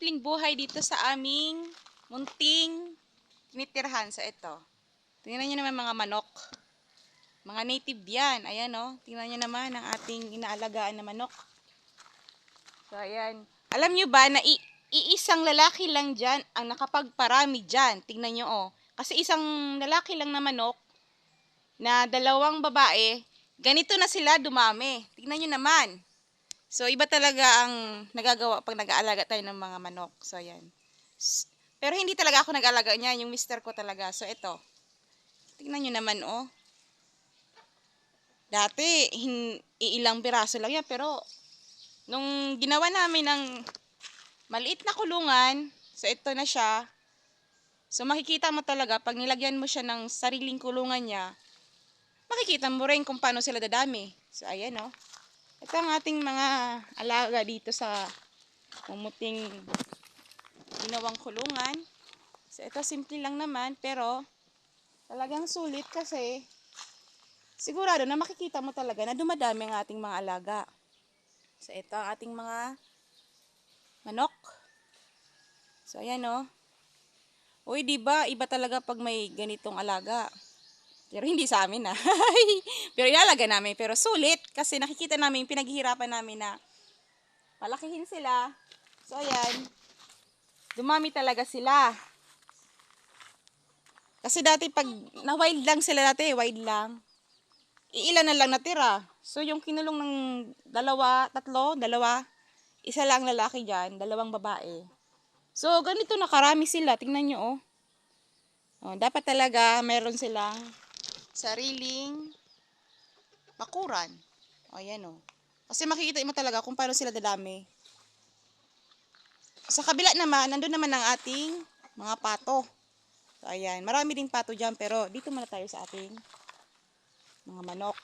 simpleng buhay dito sa aming munting tinitirhan sa ito. Tingnan nyo naman mga manok. Mga native yan. Ayan o. Tingnan nyo naman ang ating inaalagaan na manok. So ayan. Alam nyo ba na iisang lalaki lang dyan ang nakapagparami dyan. Tingnan nyo o. Kasi isang lalaki lang na manok na dalawang babae, ganito na sila dumami. Tingnan nyo naman. So, iba talaga ang nagagawa pag nag-aalaga tayo ng mga manok. So, ayan. Pero hindi talaga ako nag-aalaga niya. Yung mister ko talaga. So, ito. Tingnan nyo naman, oh. Dati, iilang piraso lang yan. Pero, nung ginawa namin ng maliit na kulungan, so, ito na siya. So, makikita mo talaga, pag nilagyan mo siya ng sariling kulungan niya, makikita mo rin kung paano sila dadami. So, ayan, oh. Ito ang ating mga alaga dito sa mumuting ginawang kulungan. So, ito simple lang naman, pero talagang sulit kasi sigurado na makikita mo talaga na dumadami ang ating mga alaga. So, ito ang ating mga manok. So, ayan o. Uy, diba? Iba talaga pag may ganitong alaga. Pero hindi sa amin na. Pero ilalaga namin. Pero sulit kasi nakikita namin, pinaghihirapan namin na palakihin sila. So, ayan. Dumami talaga sila. Kasi dati pag na-wild lang sila dati, wild lang. Iilan na lang natira. So, yung kinulong ng dalawa, isa lang lalaki dyan, dalawang babae. So, ganito nakarami sila. Tingnan nyo, oh. Oh, dapat talaga meron silang sariling bakuran. O, ayan, oh. Kasi makikita mo talaga kung paano sila dadami. Sa kabila naman, nandun naman ang ating mga pato. So, ayan. Marami ding pato dyan, pero dito muna tayo sa ating mga manok.